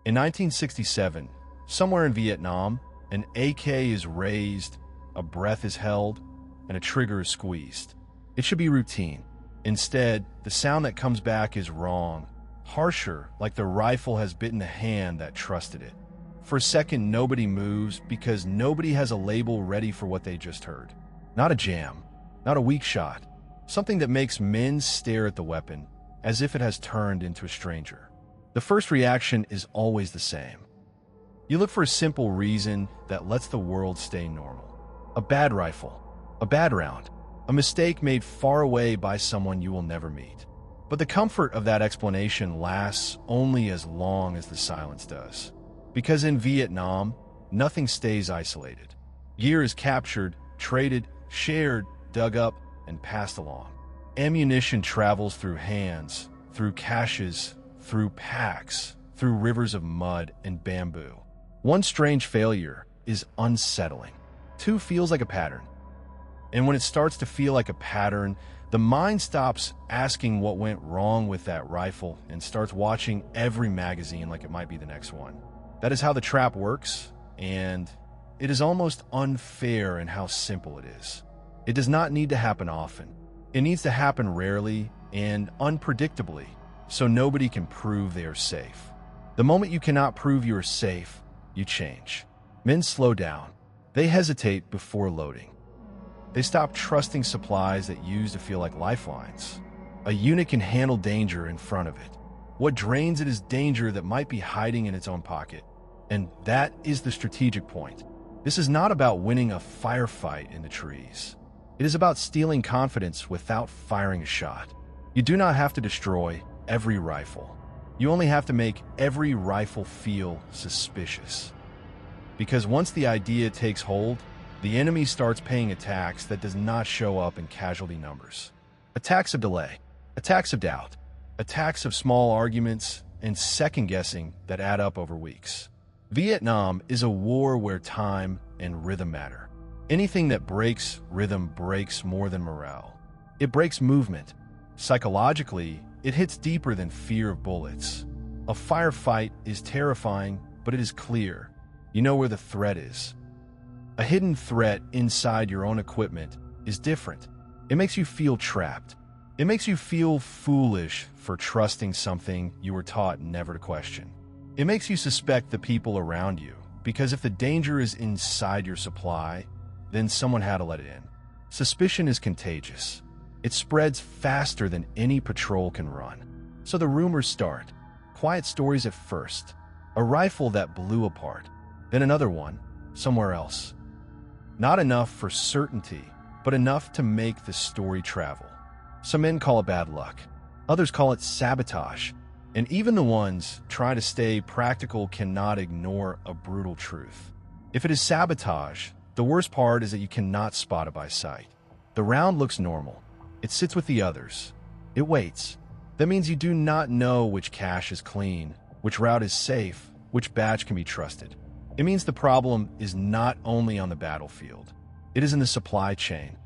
In 1967, somewhere in Vietnam, an AK is raised, a breath is held, and a trigger is squeezed. It should be routine. Instead, the sound that comes back is wrong, harsher, like the rifle has bitten the hand that trusted it. For a second, nobody moves because nobody has a label ready for what they just heard. Not a jam, not a weak shot, something that makes men stare at the weapon as if it has turned into a stranger. The first reaction is always the same. You look for a simple reason that lets the world stay normal. A bad rifle, a bad round, a mistake made far away by someone you will never meet. But the comfort of that explanation lasts only as long as the silence does. Because in Vietnam, nothing stays isolated. Gear is captured, traded, shared, dug up, and passed along. Ammunition travels through hands, through caches, through packs, through rivers of mud and bamboo. One strange failure is unsettling. Two feels like a pattern. And when it starts to feel like a pattern, the mind stops asking what went wrong with that rifle and starts watching every magazine like it might be the next one. That is how the trap works, and it is almost unfair in how simple it is. It does not need to happen often. It needs to happen rarely and unpredictably, so nobody can prove they are safe. The moment you cannot prove you are safe, you change. Men slow down. They hesitate before loading. They stop trusting supplies that used to feel like lifelines. A unit can handle danger in front of it. What drains it is danger that might be hiding in its own pocket. And that is the strategic point. This is not about winning a firefight in the trees. It is about stealing confidence without firing a shot. You do not have to destroy every rifle. You only have to make every rifle feel suspicious. Because once the idea takes hold, the enemy starts paying attacks that does not show up in casualty numbers. Attacks of delay, attacks of doubt, attacks of small arguments, and second-guessing that add up over weeks. Vietnam is a war where time and rhythm matter. Anything that breaks rhythm breaks more than morale. It breaks movement. Psychologically, it hits deeper than fear of bullets. A firefight is terrifying, but it is clear. You know where the threat is. A hidden threat inside your own equipment is different. It makes you feel trapped. It makes you feel foolish for trusting something you were taught never to question. It makes you suspect the people around you, because if the danger is inside your supply, then someone had to let it in. Suspicion is contagious. It spreads faster than any patrol can run. So the rumors start. Quiet stories at first. A rifle that blew apart. Then another one, somewhere else. Not enough for certainty, but enough to make the story travel. Some men call it bad luck. Others call it sabotage. And even the ones trying to stay practical cannot ignore a brutal truth. If it is sabotage, the worst part is that you cannot spot it by sight. The round looks normal. It sits with the others. It waits. That means you do not know which cache is clean, which route is safe, which batch can be trusted. It means the problem is not only on the battlefield. It is in the supply chain.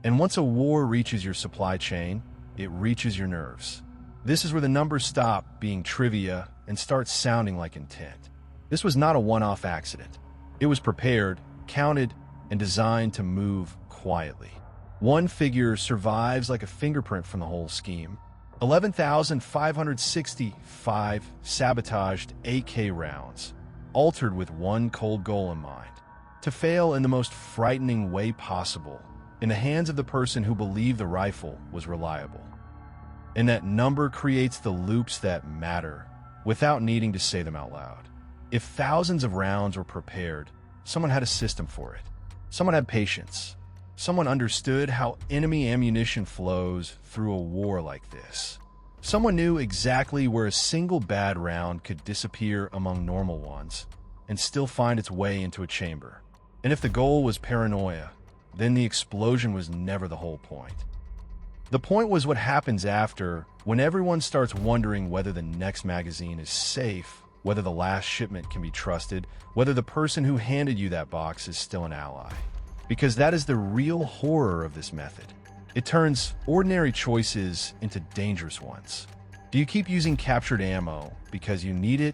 And once a war reaches your supply chain, it reaches your nerves. This is where the numbers stop being trivia and start sounding like intent. This was not a one-off accident. It was prepared, counted, and designed to move quietly. One figure survives like a fingerprint from the whole scheme. 11,565 sabotaged AK rounds, altered with one cold goal in mind: to fail in the most frightening way possible, in the hands of the person who believed the rifle was reliable. And that number creates the loops that matter, without needing to say them out loud. If thousands of rounds were prepared, someone had a system for it. Someone had patience. Someone understood how enemy ammunition flows through a war like this. Someone knew exactly where a single bad round could disappear among normal ones and still find its way into a chamber. And if the goal was paranoia, then the explosion was never the whole point. The point was what happens after, when everyone starts wondering whether the next magazine is safe, whether the last shipment can be trusted, whether the person who handed you that box is still an ally. Because that is the real horror of this method. It turns ordinary choices into dangerous ones. Do you keep using captured ammo because you need it,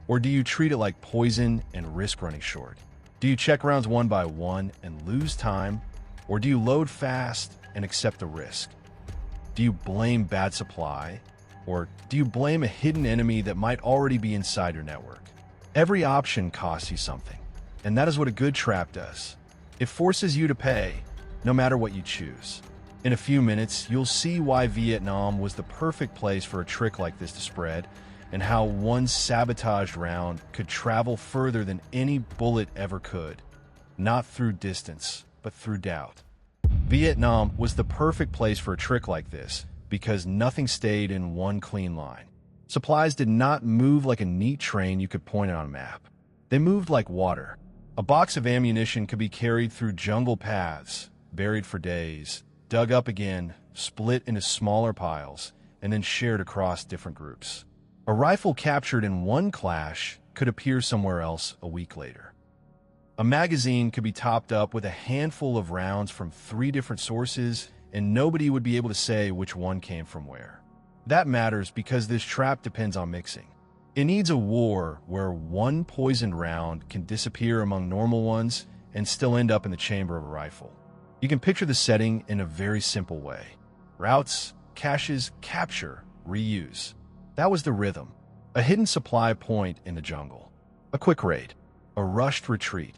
Or do you treat it like poison and risk running short? Do you check rounds one by one and lose time? Or do you load fast and accept the risk? Do you blame bad supply? Or do you blame a hidden enemy that might already be inside your network? Every option costs you something, and that is what a good trap does. It forces you to pay, no matter what you choose. In a few minutes, you'll see why Vietnam was the perfect place for a trick like this to spread, and how one sabotaged round could travel further than any bullet ever could. Not through distance, but through doubt. Vietnam was the perfect place for a trick like this because nothing stayed in one clean line. Supplies did not move like a neat train you could point on a map. They moved like water. A box of ammunition could be carried through jungle paths, buried for days, dug up again, split into smaller piles, and then shared across different groups. A rifle captured in one clash could appear somewhere else a week later. A magazine could be topped up with a handful of rounds from 3 different sources, and nobody would be able to say which one came from where. That matters because this trap depends on mixing. It needs a war where one poisoned round can disappear among normal ones and still end up in the chamber of a rifle. You can picture the setting in a very simple way. Routes, caches, capture, reuse. That was the rhythm. A hidden supply point in the jungle. A quick raid. A rushed retreat.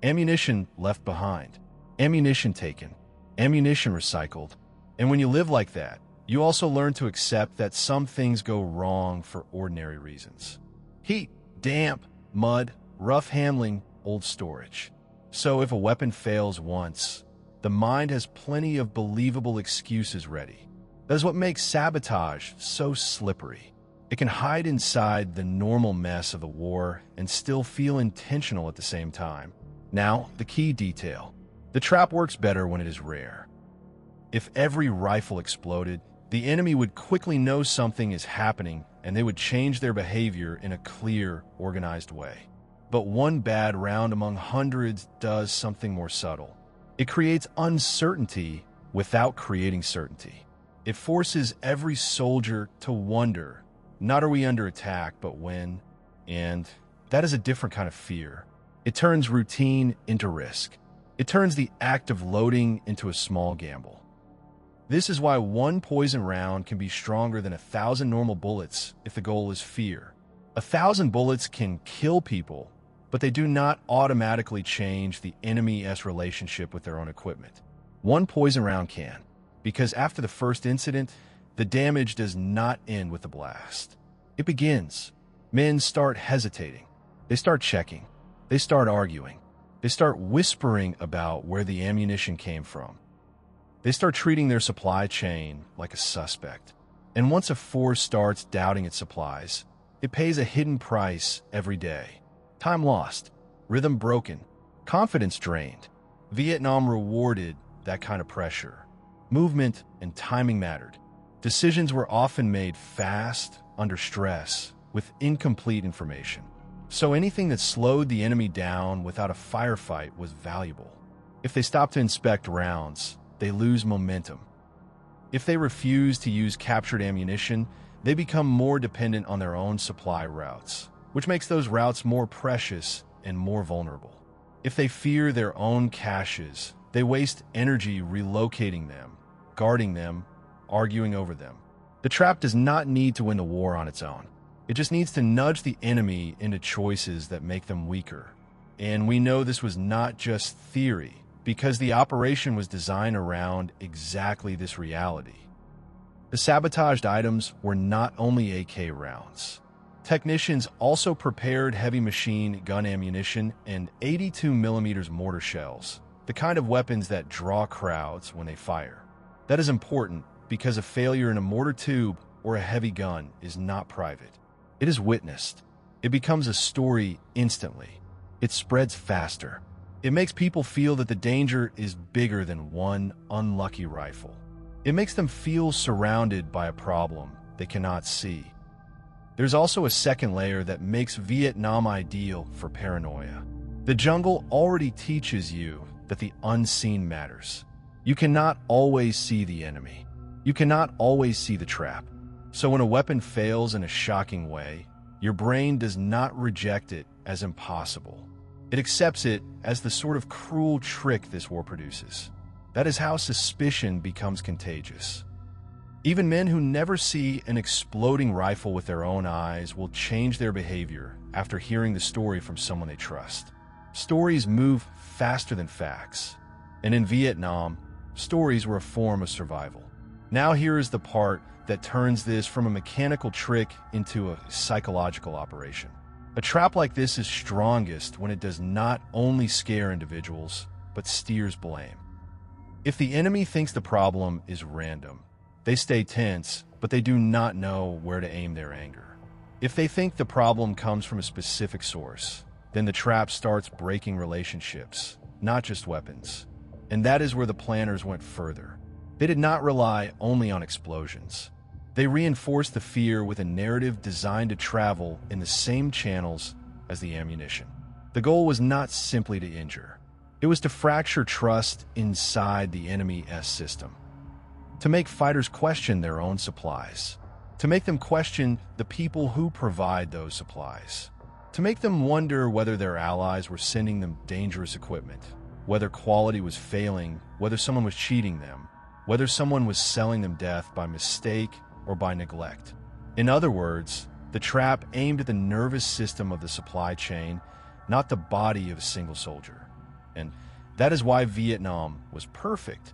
Ammunition left behind. Ammunition taken. Ammunition recycled. And when you live like that, you also learn to accept that some things go wrong for ordinary reasons. Heat, damp, mud, rough handling, old storage. So if a weapon fails once, the mind has plenty of believable excuses ready. That is what makes sabotage so slippery. It can hide inside the normal mess of the war and still feel intentional at the same time. Now, the key detail. The trap works better when it is rare. If every rifle exploded, the enemy would quickly know something is happening and they would change their behavior in a clear, organized way. But one bad round among hundreds does something more subtle. It creates uncertainty without creating certainty. It forces every soldier to wonder, not are we under attack, but when, and that is a different kind of fear. It turns routine into risk. It turns the act of loading into a small gamble. This is why one poison round can be stronger than 1,000 normal bullets if the goal is fear. 1,000 bullets can kill people, but they do not automatically change the enemy's relationship with their own equipment. One poison round can, because after the first incident, the damage does not end with the blast. It begins. Men start hesitating. They start checking. They start arguing. They start whispering about where the ammunition came from. They start treating their supply chain like a suspect. And once a force starts doubting its supplies, it pays a hidden price every day. Time lost, rhythm broken, confidence drained. Vietnam rewarded that kind of pressure. Movement and timing mattered. Decisions were often made fast, under stress, with incomplete information. So anything that slowed the enemy down without a firefight was valuable. If they stop to inspect rounds, they lose momentum. If they refuse to use captured ammunition, they become more dependent on their own supply routes, which makes those routes more precious and more vulnerable. If they fear their own caches, they waste energy relocating them, guarding them, arguing over them. The trap does not need to win the war on its own. It just needs to nudge the enemy into choices that make them weaker. And we know this was not just theory, because the operation was designed around exactly this reality. The sabotaged items were not only AK rounds. Technicians also prepared heavy machine gun ammunition and 82mm mortar shells, the kind of weapons that draw crowds when they fire. That is important because a failure in a mortar tube or a heavy gun is not private. It is witnessed. It becomes a story instantly. It spreads faster. It makes people feel that the danger is bigger than one unlucky rifle. It makes them feel surrounded by a problem they cannot see. There's also a second layer that makes Vietnam ideal for paranoia. The jungle already teaches you that the unseen matters. You cannot always see the enemy. You cannot always see the trap. So when a weapon fails in a shocking way, your brain does not reject it as impossible. It accepts it as the sort of cruel trick this war produces. That is how suspicion becomes contagious. Even men who never see an exploding rifle with their own eyes will change their behavior after hearing the story from someone they trust. Stories move faster than facts. And in Vietnam, stories were a form of survival. Now here is the part that turns this from a mechanical trick into a psychological operation. A trap like this is strongest when it does not only scare individuals, but steers blame. If the enemy thinks the problem is random, they stay tense, but they do not know where to aim their anger. If they think the problem comes from a specific source, then the trap starts breaking relationships, not just weapons. And that is where the planners went further. They did not rely only on explosions. They reinforced the fear with a narrative designed to travel in the same channels as the ammunition. The goal was not simply to injure. It was to fracture trust inside the enemy's system. To make fighters question their own supplies. To make them question the people who provide those supplies. To make them wonder whether their allies were sending them dangerous equipment, whether quality was failing, whether someone was cheating them, whether someone was selling them death by mistake or by neglect. In other words, the trap aimed at the nervous system of the supply chain, not the body of a single soldier. And that is why Vietnam was perfect.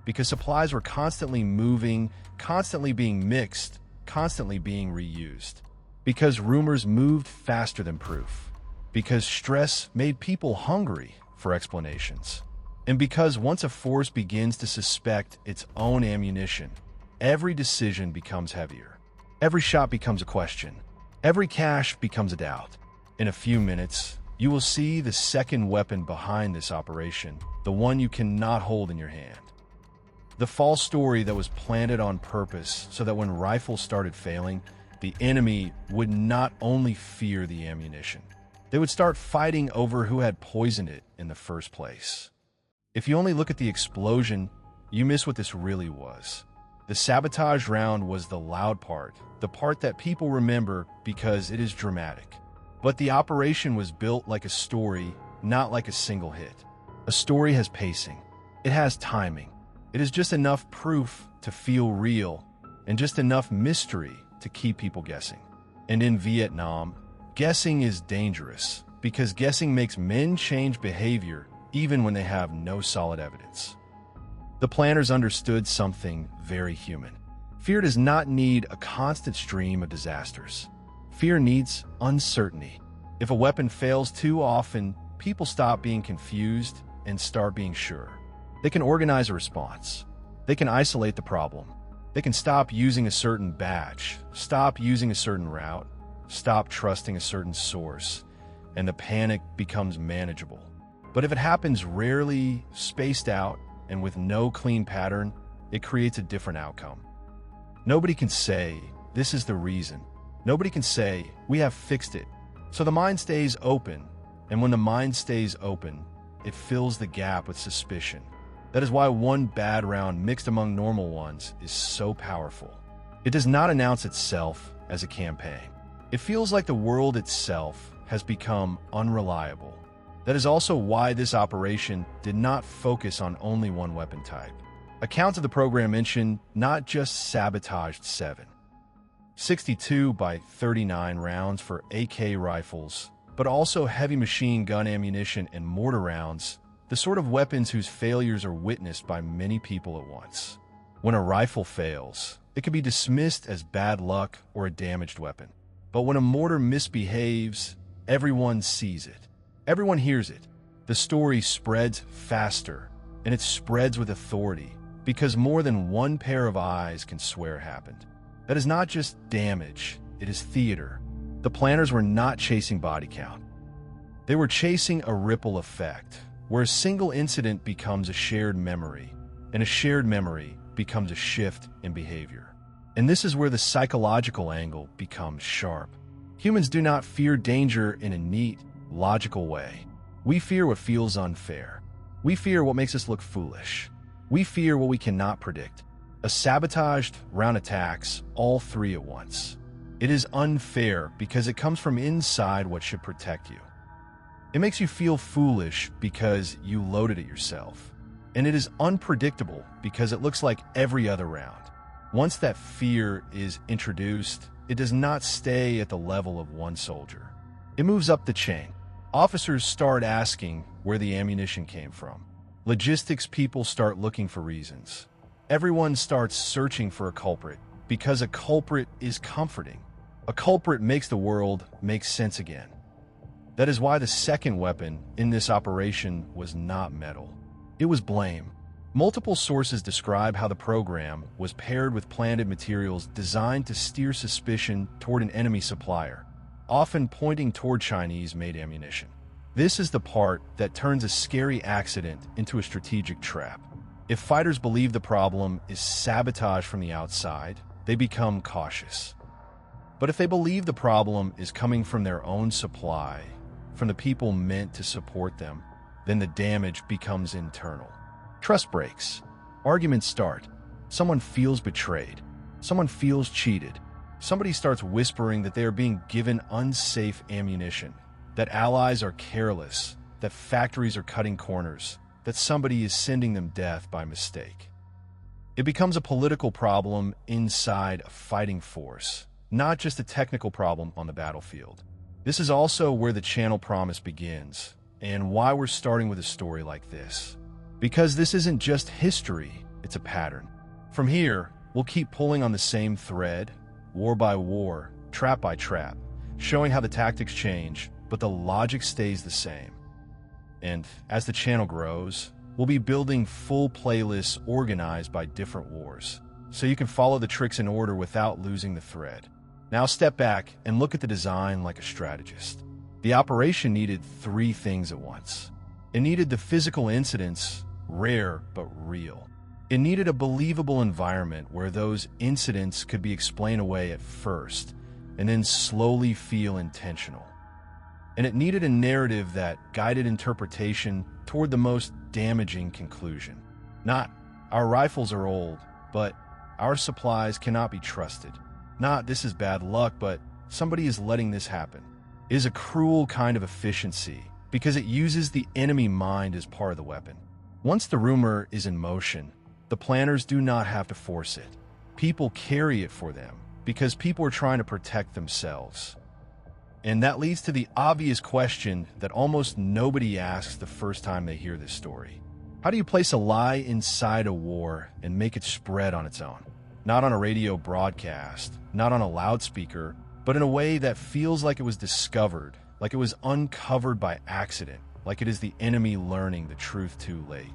Because supplies were constantly moving, constantly being mixed, constantly being reused. Because rumors moved faster than proof. Because stress made people hungry for explanations. And because once a force begins to suspect its own ammunition, every decision becomes heavier. Every shot becomes a question. Every cache becomes a doubt. In a few minutes, you will see the second weapon behind this operation, the one you cannot hold in your hand. The false story that was planted on purpose so that when rifles started failing, the enemy would not only fear the ammunition, they would start fighting over who had poisoned it in the first place. If you only look at the explosion, you miss what this really was. The sabotage round was the loud part, the part that people remember because it is dramatic. But the operation was built like a story, not like a single hit. A story has pacing. It has timing. It is just enough proof to feel real, and just enough mystery to keep people guessing. And in Vietnam, guessing is dangerous, because guessing makes men change behavior even when they have no solid evidence. The planners understood something very human. Fear does not need a constant stream of disasters. Fear needs uncertainty. If a weapon fails too often, people stop being confused and start being sure. They can organize a response. They can isolate the problem. They can stop using a certain batch, stop using a certain route, stop trusting a certain source, and the panic becomes manageable. But if it happens rarely, spaced out, and with no clean pattern, it creates a different outcome. Nobody can say, this is the reason. Nobody can say, we have fixed it. So the mind stays open, and when the mind stays open, it fills the gap with suspicion. That is why one bad round mixed among normal ones is so powerful. It does not announce itself as a campaign. It feels like the world itself has become unreliable. That is also why this operation did not focus on only one weapon type. Accounts of the program mention not just Sabotaged 7, 62 by 39 rounds for AK rifles, but also heavy machine gun ammunition and mortar rounds, the sort of weapons whose failures are witnessed by many people at once. When a rifle fails, it can be dismissed as bad luck or a damaged weapon. But when a mortar misbehaves, everyone sees it. Everyone hears it. The story spreads faster, and it spreads with authority, because more than one pair of eyes can swear it happened. That is not just damage, it is theater. The planners were not chasing body count. They were chasing a ripple effect, where a single incident becomes a shared memory, and a shared memory becomes a shift in behavior. And this is where the psychological angle becomes sharp. Humans do not fear danger in a neat, logical way. We fear what feels unfair. We fear what makes us look foolish. We fear what we cannot predict. A sabotaged round attacks all three at once. It is unfair because it comes from inside what should protect you. It makes you feel foolish because you loaded it yourself. And it is unpredictable because it looks like every other round. Once that fear is introduced, it does not stay at the level of one soldier. It moves up the chain. Officers start asking where the ammunition came from. Logistics people start looking for reasons. Everyone starts searching for a culprit because a culprit is comforting. A culprit makes the world make sense again. That is why the second weapon in this operation was not metal. It was blame. Multiple sources describe how the program was paired with planted materials designed to steer suspicion toward an enemy supplier, often pointing toward Chinese-made ammunition. This is the part that turns a scary accident into a strategic trap. If fighters believe the problem is sabotage from the outside, they become cautious. But if they believe the problem is coming from their own supply, from the people meant to support them, then the damage becomes internal. Trust breaks. Arguments start. Someone feels betrayed. Someone feels cheated. Somebody starts whispering that they are being given unsafe ammunition, that allies are careless, that factories are cutting corners, that somebody is sending them death by mistake. It becomes a political problem inside a fighting force, not just a technical problem on the battlefield. This is also where the channel promise begins, and why we're starting with a story like this. Because this isn't just history, it's a pattern. From here, we'll keep pulling on the same thread, war by war, trap by trap, showing how the tactics change, but the logic stays the same. And as the channel grows, we'll be building full playlists organized by different wars, so you can follow the tricks in order without losing the thread. Now step back and look at the design like a strategist. The operation needed three things at once. It needed the physical incidents, rare but real. It needed a believable environment where those incidents could be explained away at first, and then slowly feel intentional. And it needed a narrative that guided interpretation toward the most damaging conclusion. Not, our rifles are old, but our supplies cannot be trusted. Not, this is bad luck, but somebody is letting this happen. It is a cruel kind of efficiency because it uses the enemy mind as part of the weapon. Once the rumor is in motion, the planners do not have to force it. People carry it for them because people are trying to protect themselves. And that leads to the obvious question that almost nobody asks the first time they hear this story. How do you place a lie inside a war and make it spread on its own? Not on a radio broadcast, not on a loudspeaker, but in a way that feels like it was discovered, like it was uncovered by accident, like it is the enemy learning the truth too late.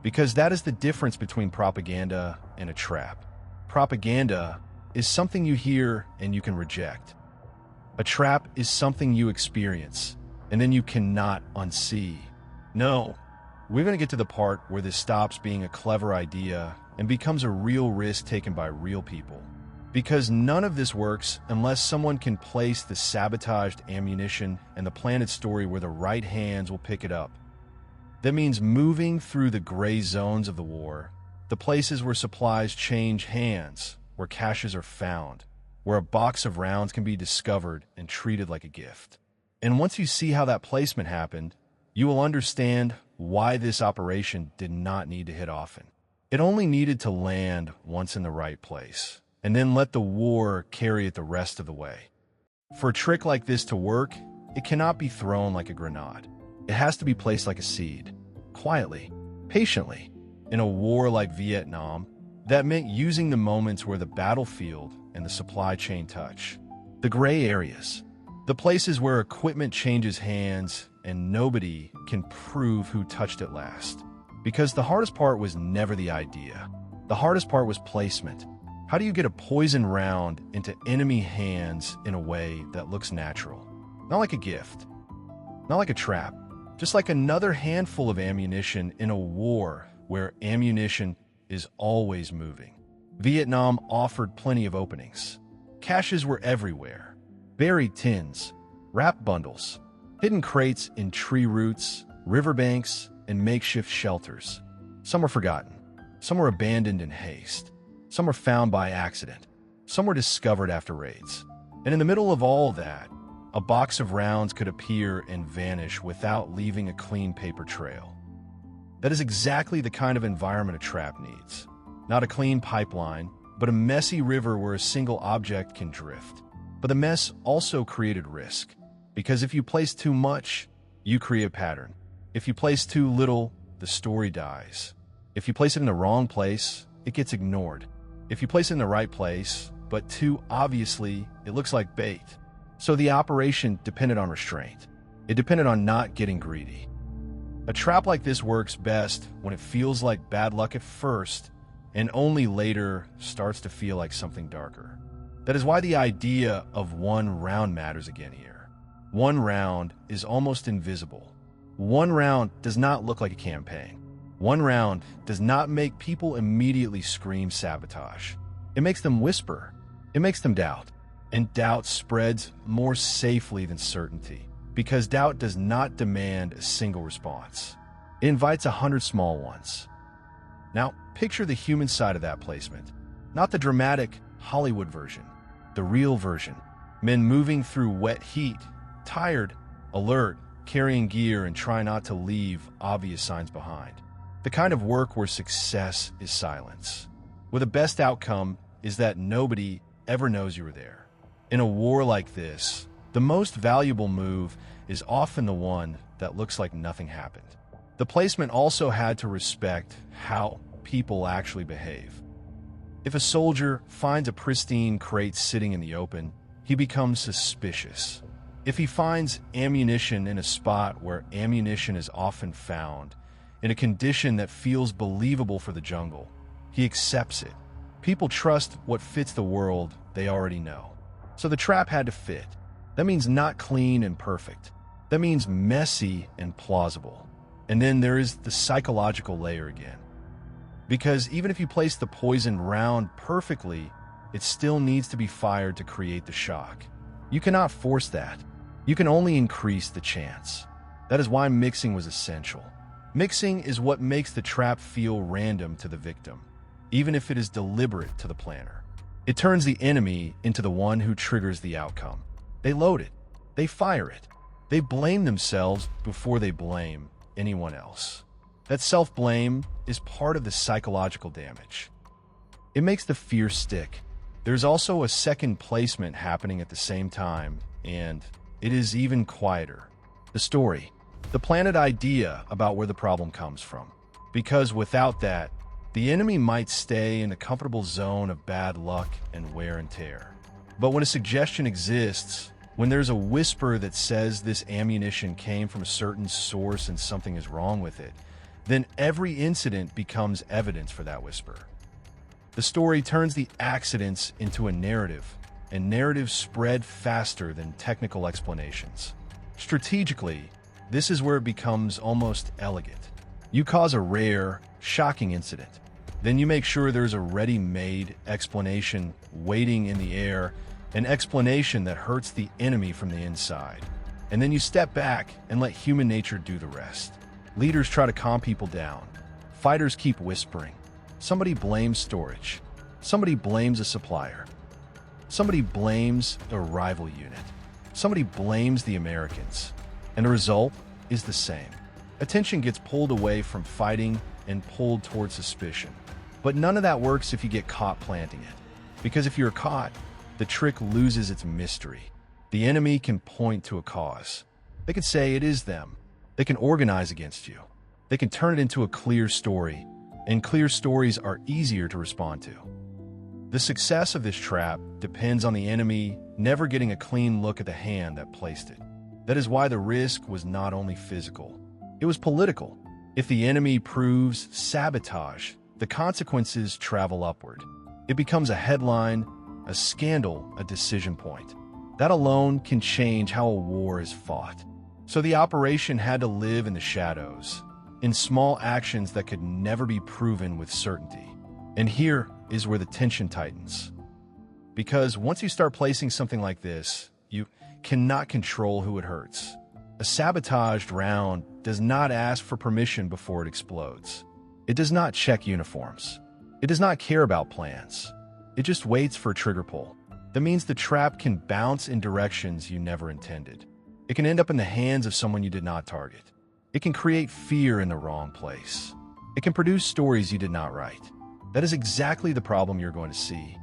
Because that is the difference between propaganda and a trap. Propaganda is something you hear and you can reject. A trap is something you experience, and then you cannot unsee. No, we're going to get to the part where this stops being a clever idea and becomes a real risk taken by real people. Because none of this works unless someone can place the sabotaged ammunition and the planted story where the right hands will pick it up. That means moving through the gray zones of the war, the places where supplies change hands, where caches are found, where a box of rounds can be discovered and treated like a gift. And once you see how that placement happened, you will understand why this operation did not need to hit often. It only needed to land once in the right place, and then let the war carry it the rest of the way. For a trick like this to work, it cannot be thrown like a grenade. It has to be placed like a seed, quietly, patiently. In a war like Vietnam, that meant using the moments where the battlefield and the supply chain touch. The gray areas, the places where equipment changes hands and nobody can prove who touched it last. Because the hardest part was never the idea. The hardest part was placement. How do you get a poison round into enemy hands in a way that looks natural? Not like a gift, not like a trap, just like another handful of ammunition in a war where ammunition is always moving. Vietnam offered plenty of openings. Caches were everywhere. Buried tins, wrapped bundles, hidden crates in tree roots, riverbanks, and makeshift shelters. Some were forgotten. Some were abandoned in haste. Some were found by accident. Some were discovered after raids. And in the middle of all that, a box of rounds could appear and vanish without leaving a clean paper trail. That is exactly the kind of environment a trap needs. Not a clean pipeline, but a messy river where a single object can drift. But the mess also created risk, because if you place too much, you create a pattern. If you place too little, the story dies. If you place it in the wrong place, it gets ignored. If you place it in the right place, but too obviously, it looks like bait. So the operation depended on restraint. It depended on not getting greedy. A trap like this works best when it feels like bad luck at first and only later starts to feel like something darker. That is why the idea of one round matters again here. One round is almost invisible. One round does not look like a campaign. One round does not make people immediately scream sabotage. It makes them whisper. It makes them doubt. And doubt spreads more safely than certainty, because doubt does not demand a single response. It invites 100 small ones. Now, picture the human side of that placement. Not the dramatic Hollywood version, the real version. Men moving through wet heat, tired, alert, carrying gear and trying not to leave obvious signs behind. The kind of work where success is silence, where the best outcome is that nobody ever knows you were there. In a war like this, the most valuable move is often the one that looks like nothing happened. The placement also had to respect how people actually behave. If a soldier finds a pristine crate sitting in the open, he becomes suspicious. If he finds ammunition in a spot where ammunition is often found, in a condition that feels believable for the jungle, he accepts it. People trust what fits the world they already know. So the trap had to fit. That means not clean and perfect. That means messy and plausible. And then there is the psychological layer again. Because even if you place the poisoned round perfectly, it still needs to be fired to create the shock. You cannot force that. You can only increase the chance. That is why mixing was essential. Mixing is what makes the trap feel random to the victim, even if it is deliberate to the planner. It turns the enemy into the one who triggers the outcome. They load it. They fire it. They blame themselves before they blame anyone else. That self-blame is part of the psychological damage. It makes the fear stick. There's also a second placement happening at the same time, and it is even quieter. The story. The planted idea about where the problem comes from. Because without that, the enemy might stay in the comfortable zone of bad luck and wear and tear. But when a suggestion exists, when there's a whisper that says this ammunition came from a certain source and something is wrong with it, then every incident becomes evidence for that whisper. The story turns the accidents into a narrative, and narratives spread faster than technical explanations. Strategically, this is where it becomes almost elegant. You cause a rare, shocking incident. Then you make sure there's a ready-made explanation waiting in the air, an explanation that hurts the enemy from the inside. And then you step back and let human nature do the rest. Leaders try to calm people down. Fighters keep whispering. Somebody blames storage. Somebody blames a supplier. Somebody blames a rival unit. Somebody blames the Americans. And the result is the same. Attention gets pulled away from fighting and pulled toward suspicion. But none of that works if you get caught planting it. Because if you're caught, the trick loses its mystery. The enemy can point to a cause. They can say it is them. They can organize against you. They can turn it into a clear story, and clear stories are easier to respond to. The success of this trap depends on the enemy never getting a clean look at the hand that placed it. That is why the risk was not only physical, it was political. If the enemy proves sabotage, the consequences travel upward. It becomes a headline, a scandal, a decision point. That alone can change how a war is fought. So the operation had to live in the shadows, in small actions that could never be proven with certainty. And here is where the tension tightens. Because once you start placing something like this, you cannot control who it hurts. A sabotaged round does not ask for permission before it explodes. It does not check uniforms. It does not care about plans. It just waits for a trigger pull. That means the trap can bounce in directions you never intended. It can end up in the hands of someone you did not target. It can create fear in the wrong place. It can produce stories you did not write. That is exactly the problem you're going to see.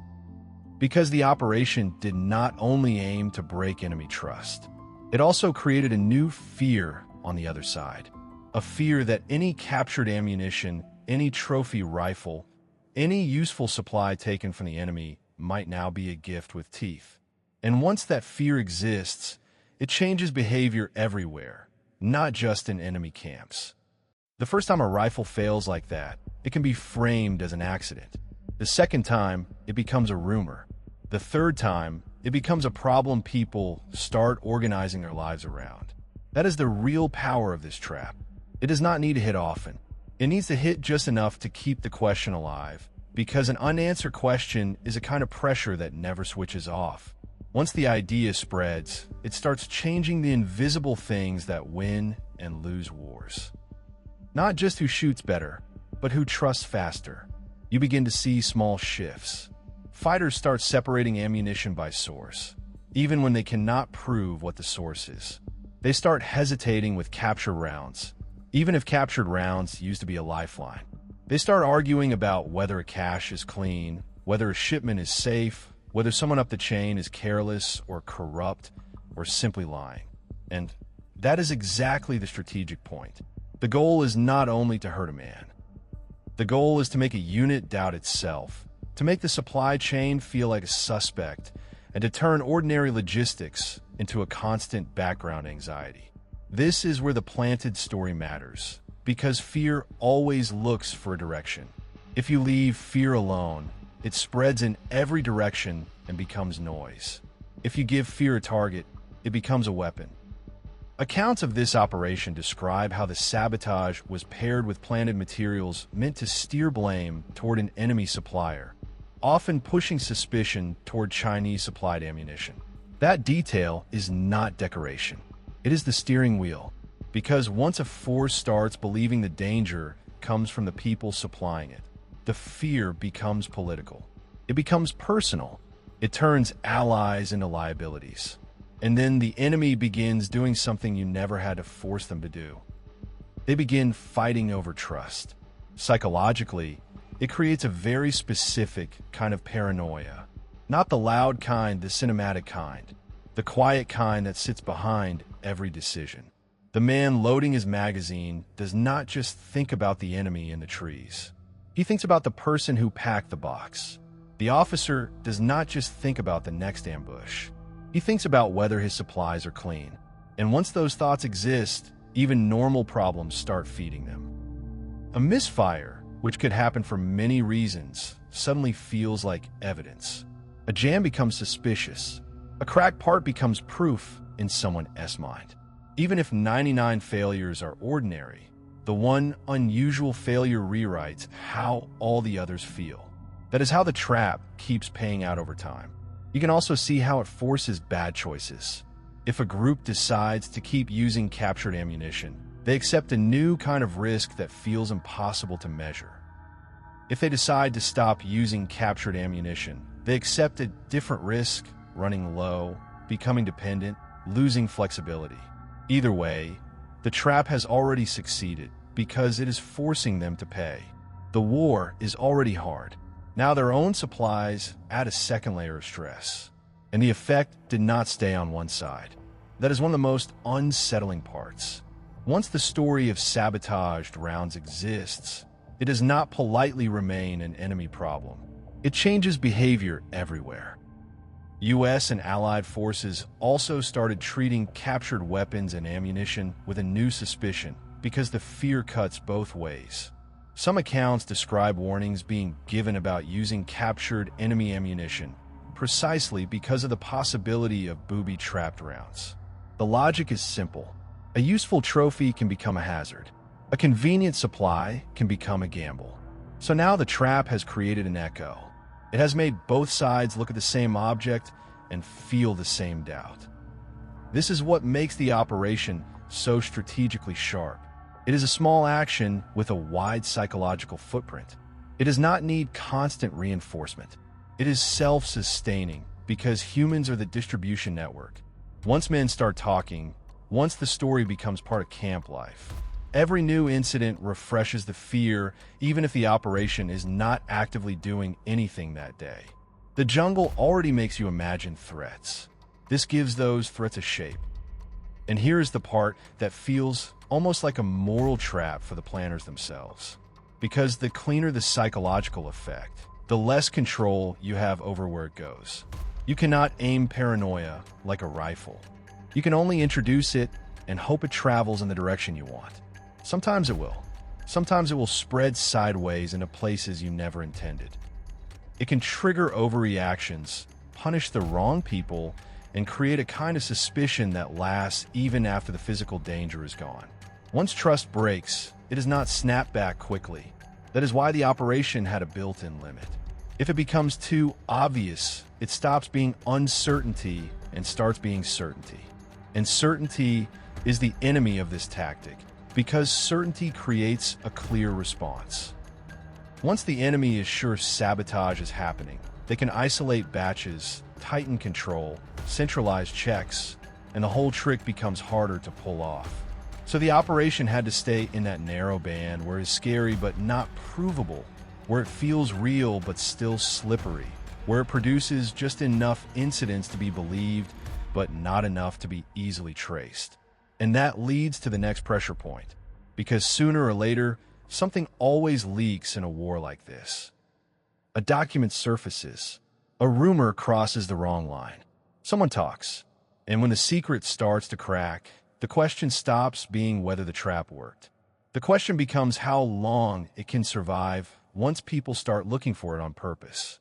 Because the operation did not only aim to break enemy trust, it also created a new fear on the other side. A fear that any captured ammunition, any trophy rifle, any useful supply taken from the enemy might now be a gift with teeth. And once that fear exists, it changes behavior everywhere, not just in enemy camps. The first time a rifle fails like that, it can be framed as an accident. The second time, it becomes a rumor. The third time, it becomes a problem people start organizing their lives around. That is the real power of this trap. It does not need to hit often. It needs to hit just enough to keep the question alive, because an unanswered question is a kind of pressure that never switches off. Once the idea spreads, it starts changing the invisible things that win and lose wars. Not just who shoots better, but who trusts faster. You begin to see small shifts. Fighters start separating ammunition by source, even when they cannot prove what the source is. They start hesitating with captured rounds, even if captured rounds used to be a lifeline. They start arguing about whether a cache is clean, whether a shipment is safe, whether someone up the chain is careless or corrupt or simply lying. And that is exactly the strategic point. The goal is not only to hurt a man. The goal is to make a unit doubt itself, to make the supply chain feel like a suspect, and to turn ordinary logistics into a constant background anxiety. This is where the planted story matters, because fear always looks for a direction. If you leave fear alone, it spreads in every direction and becomes noise. If you give fear a target, it becomes a weapon. Accounts of this operation describe how the sabotage was paired with planted materials meant to steer blame toward an enemy supplier, often pushing suspicion toward Chinese-supplied ammunition. That detail is not decoration. It is the steering wheel, because once a force starts believing the danger comes from the people supplying it, the fear becomes political. It becomes personal. It turns allies into liabilities. And then the enemy begins doing something you never had to force them to do. They begin fighting over trust. Psychologically, it creates a very specific kind of paranoia. Not the loud kind, the cinematic kind. The quiet kind that sits behind every decision. The man loading his magazine does not just think about the enemy in the trees. He thinks about the person who packed the box. The officer does not just think about the next ambush. He thinks about whether his supplies are clean. And once those thoughts exist, even normal problems start feeding them. A misfire, which could happen for many reasons, suddenly feels like evidence. A jam becomes suspicious. A cracked part becomes proof in someone else's mind. Even if 99 failures are ordinary, the one unusual failure rewrites how all the others feel. That is how the trap keeps paying out over time. You can also see how it forces bad choices. If a group decides to keep using captured ammunition, they accept a new kind of risk that feels impossible to measure. If they decide to stop using captured ammunition, they accept a different risk, running low, becoming dependent, losing flexibility. Either way, the trap has already succeeded because it is forcing them to pay. The war is already hard. Now their own supplies add a second layer of stress. And the effect did not stay on one side. That is one of the most unsettling parts. Once the story of sabotaged rounds exists, it does not politely remain an enemy problem. It changes behavior everywhere. U.S. and Allied forces also started treating captured weapons and ammunition with a new suspicion because the fear cuts both ways. Some accounts describe warnings being given about using captured enemy ammunition precisely because of the possibility of booby-trapped rounds. The logic is simple. A useful trophy can become a hazard. A convenient supply can become a gamble. So now the trap has created an echo. It has made both sides look at the same object and feel the same doubt. This is what makes the operation so strategically sharp. It is a small action with a wide psychological footprint. It does not need constant reinforcement. It is self-sustaining because humans are the distribution network. Once men start talking, once the story becomes part of camp life, every new incident refreshes the fear, even if the operation is not actively doing anything that day. The jungle already makes you imagine threats. This gives those threats a shape. And here's the part that feels almost like a moral trap for the planners themselves. Because the cleaner the psychological effect, the less control you have over where it goes. You cannot aim paranoia like a rifle. You can only introduce it and hope it travels in the direction you want. Sometimes it will. Sometimes it will spread sideways into places you never intended. It can trigger overreactions, punish the wrong people, and create a kind of suspicion that lasts even after the physical danger is gone. Once trust breaks, it does not snap back quickly. That is why the operation had a built-in limit. If it becomes too obvious, it stops being uncertainty and starts being certainty. And certainty is the enemy of this tactic, because certainty creates a clear response. Once the enemy is sure sabotage is happening, they can isolate batches, tighten control, centralize checks, and the whole trick becomes harder to pull off. So the operation had to stay in that narrow band where it's scary but not provable, where it feels real but still slippery, where it produces just enough incidents to be believed but not enough to be easily traced. And that leads to the next pressure point, because sooner or later, something always leaks in a war like this. A document surfaces. A rumor crosses the wrong line. Someone talks. And when the secret starts to crack, the question stops being whether the trap worked. The question becomes how long it can survive once people start looking for it on purpose.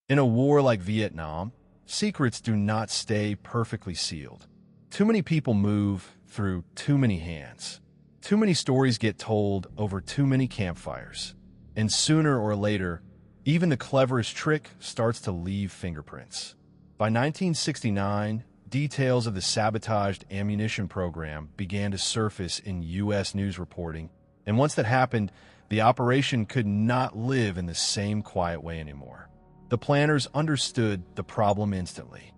In a war like Vietnam, secrets do not stay perfectly sealed. Too many people move through too many hands. Too many stories get told over too many campfires. And sooner or later, even the cleverest trick starts to leave fingerprints. By 1969, details of the sabotaged ammunition program began to surface in U.S. news reporting, and once that happened, the operation could not live in the same quiet way anymore. The planners understood the problem instantly.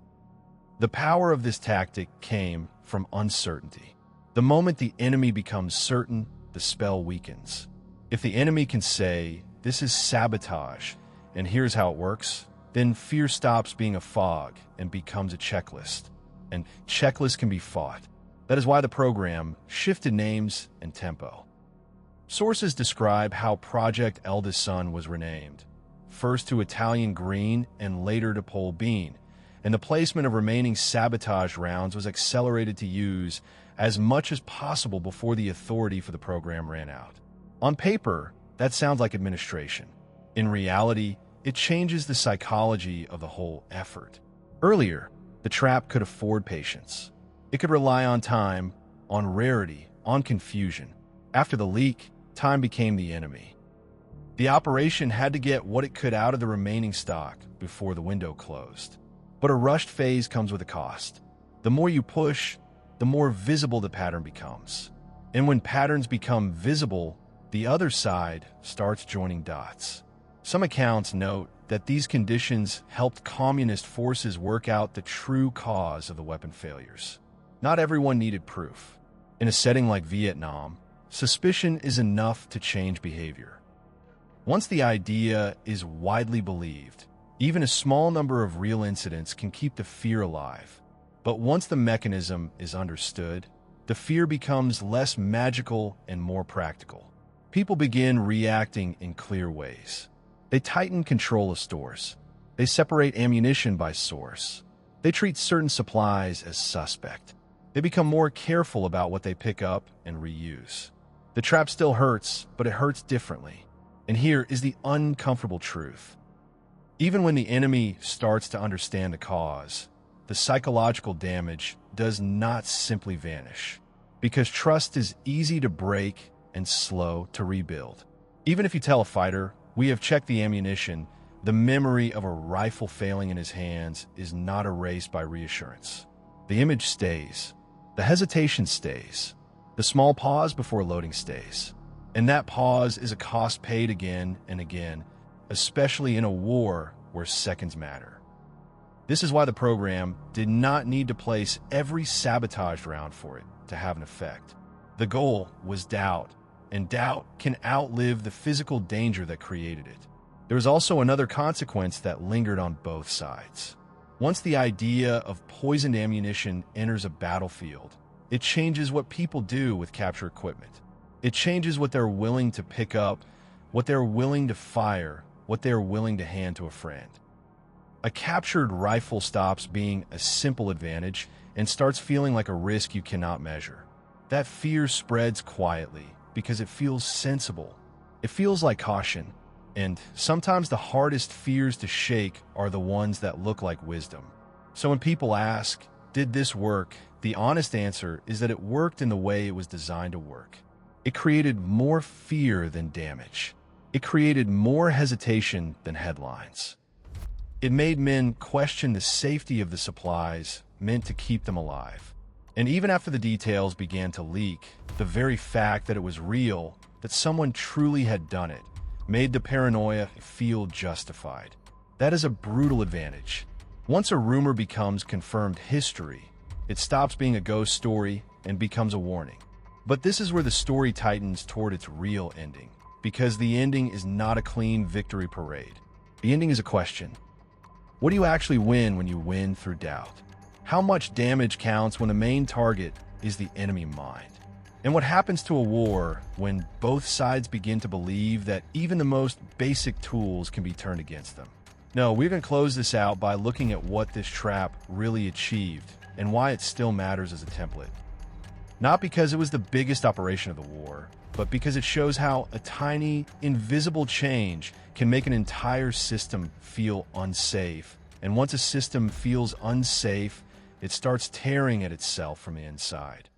The power of this tactic came from uncertainty. The moment the enemy becomes certain, the spell weakens. If the enemy can say, "This is sabotage, and here's how it works," then fear stops being a fog and becomes a checklist. And checklists can be fought. That is why the program shifted names and tempo. Sources describe how Project Eldest Son was renamed, first to Italian Green and later to Pole Bean, and the placement of remaining sabotage rounds was accelerated to use as much as possible before the authority for the program ran out. On paper, that sounds like administration. In reality, it changes the psychology of the whole effort. Earlier, the trap could afford patience. It could rely on time, on rarity, on confusion. After the leak, time became the enemy. The operation had to get what it could out of the remaining stock before the window closed. But a rushed phase comes with a cost. The more you push, the more visible the pattern becomes. And when patterns become visible, the other side starts joining dots. Some accounts note that these conditions helped communist forces work out the true cause of the weapon failures. Not everyone needed proof. In a setting like Vietnam, suspicion is enough to change behavior. Once the idea is widely believed, even a small number of real incidents can keep the fear alive. But once the mechanism is understood, the fear becomes less magical and more practical. People begin reacting in clear ways. They tighten control of stores. They separate ammunition by source. They treat certain supplies as suspect. They become more careful about what they pick up and reuse. The trap still hurts, but it hurts differently. And here is the uncomfortable truth. Even when the enemy starts to understand the cause, the psychological damage does not simply vanish, because trust is easy to break and slow to rebuild. Even if you tell a fighter, "We have checked the ammunition," the memory of a rifle failing in his hands is not erased by reassurance. The image stays. The hesitation stays. The small pause before loading stays. And that pause is a cost paid again and again, especially in a war where seconds matter. This is why the program did not need to place every sabotaged round for it to have an effect. The goal was doubt, and doubt can outlive the physical danger that created it. There was also another consequence that lingered on both sides. Once the idea of poisoned ammunition enters a battlefield, it changes what people do with captured equipment. It changes what they're willing to pick up, what they're willing to fire, what they're willing to hand to a friend. A captured rifle stops being a simple advantage and starts feeling like a risk you cannot measure. That fear spreads quietly because it feels sensible. It feels like caution. And sometimes the hardest fears to shake are the ones that look like wisdom. So when people ask, did this work? The honest answer is that it worked in the way it was designed to work. It created more fear than damage. It created more hesitation than headlines. It made men question the safety of the supplies meant to keep them alive. And even after the details began to leak, the very fact that it was real, that someone truly had done it, made the paranoia feel justified. That is a brutal advantage. Once a rumor becomes confirmed history, it stops being a ghost story and becomes a warning. But this is where the story tightens toward its real ending, because the ending is not a clean victory parade. The ending is a question. What do you actually win when you win through doubt? How much damage counts when the main target is the enemy mind? And what happens to a war when both sides begin to believe that even the most basic tools can be turned against them? No, we're going to close this out by looking at what this trap really achieved and why it still matters as a template. Not because it was the biggest operation of the war, but because it shows how a tiny, invisible change can make an entire system feel unsafe. And once a system feels unsafe, it starts tearing at itself from the inside.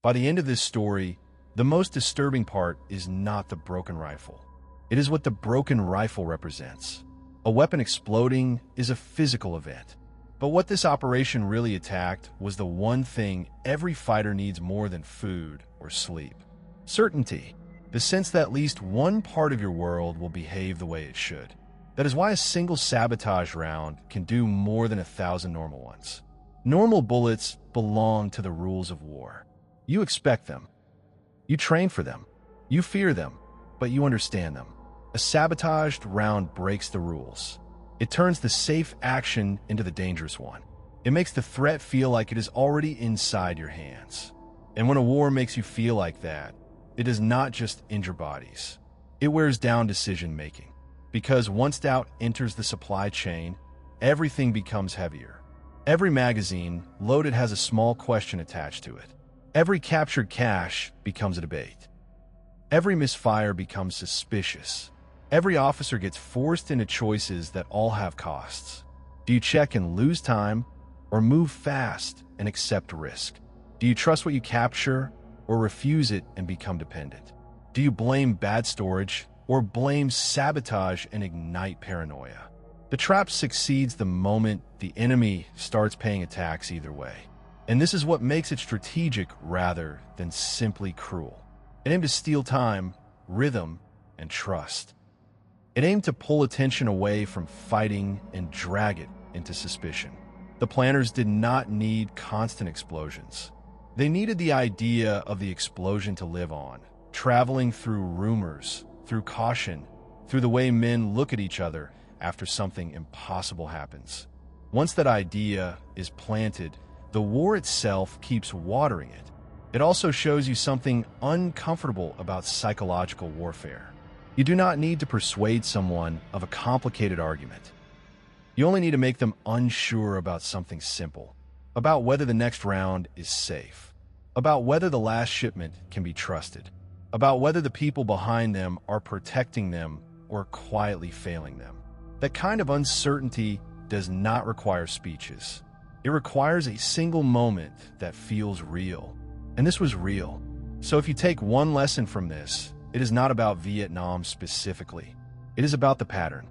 By the end of this story, the most disturbing part is not the broken rifle. It is what the broken rifle represents. A weapon exploding is a physical event. But what this operation really attacked was the one thing every fighter needs more than food or sleep. Certainty. The sense that at least one part of your world will behave the way it should. That is why a single sabotage round can do more than 1,000 normal ones. Normal bullets belong to the rules of war. You expect them. You train for them. You fear them, but you understand them. A sabotaged round breaks the rules. It turns the safe action into the dangerous one. It makes the threat feel like it is already inside your hands. And when a war makes you feel like that, it does not just injure bodies. It wears down decision-making. Because once doubt enters the supply chain, everything becomes heavier. Every magazine loaded has a small question attached to it. Every captured cache becomes a debate. Every misfire becomes suspicious. Every officer gets forced into choices that all have costs. Do you check and lose time, or move fast and accept risk? Do you trust what you capture, or refuse it and become dependent? Do you blame bad storage, or blame sabotage and ignite paranoia? The trap succeeds the moment the enemy starts paying a tax either way. And this is what makes it strategic rather than simply cruel. It aimed to steal time, rhythm, and trust. It aimed to pull attention away from fighting and drag it into suspicion. The planners did not need constant explosions. They needed the idea of the explosion to live on, traveling through rumors, through caution, through the way men look at each other after something impossible happens. Once that idea is planted, the war itself keeps watering it. It also shows you something uncomfortable about psychological warfare. You do not need to persuade someone of a complicated argument. You only need to make them unsure about something simple, about whether the next round is safe, about whether the last shipment can be trusted, about whether the people behind them are protecting them or quietly failing them. That kind of uncertainty does not require speeches. It requires a single moment that feels real. And this was real. So if you take one lesson from this, it is not about Vietnam specifically. It is about the pattern.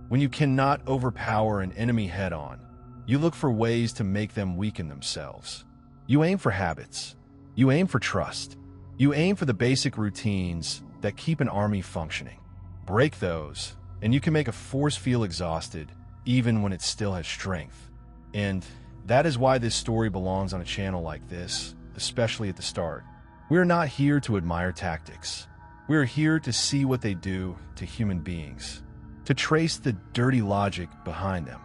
When you cannot overpower an enemy head-on, you look for ways to make them weaken themselves. You aim for habits. You aim for trust. You aim for the basic routines that keep an army functioning. Break those, and you can make a force feel exhausted, even when it still has strength. And that is why this story belongs on a channel like this, especially at the start. We're not here to admire tactics. We're here to see what they do to human beings, to trace the dirty logic behind them,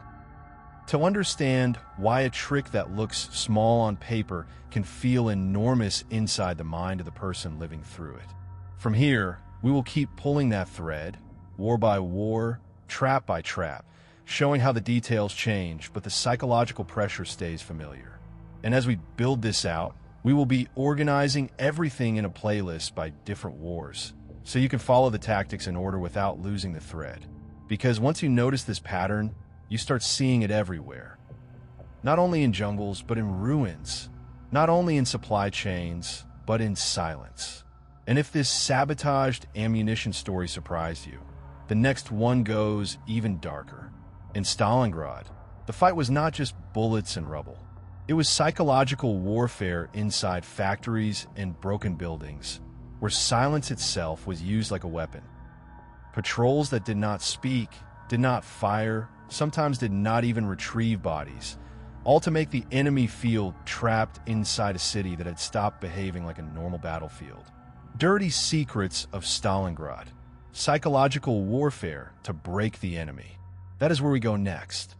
to understand why a trick that looks small on paper can feel enormous inside the mind of the person living through it. From here, we will keep pulling that thread, war by war, trap by trap, showing how the details change, but the psychological pressure stays familiar. And as we build this out, we will be organizing everything in a playlist by different wars, so you can follow the tactics in order without losing the thread. Because once you notice this pattern, you start seeing it everywhere. Not only in jungles, but in ruins. Not only in supply chains, but in silence. And if this sabotaged ammunition story surprised you, the next one goes even darker. In Stalingrad, the fight was not just bullets and rubble. It was psychological warfare inside factories and broken buildings, where silence itself was used like a weapon. Patrols that did not speak, did not fire, sometimes did not even retrieve bodies, all to make the enemy feel trapped inside a city that had stopped behaving like a normal battlefield. Dirty secrets of Stalingrad. Psychological warfare to break the enemy. That is where we go next.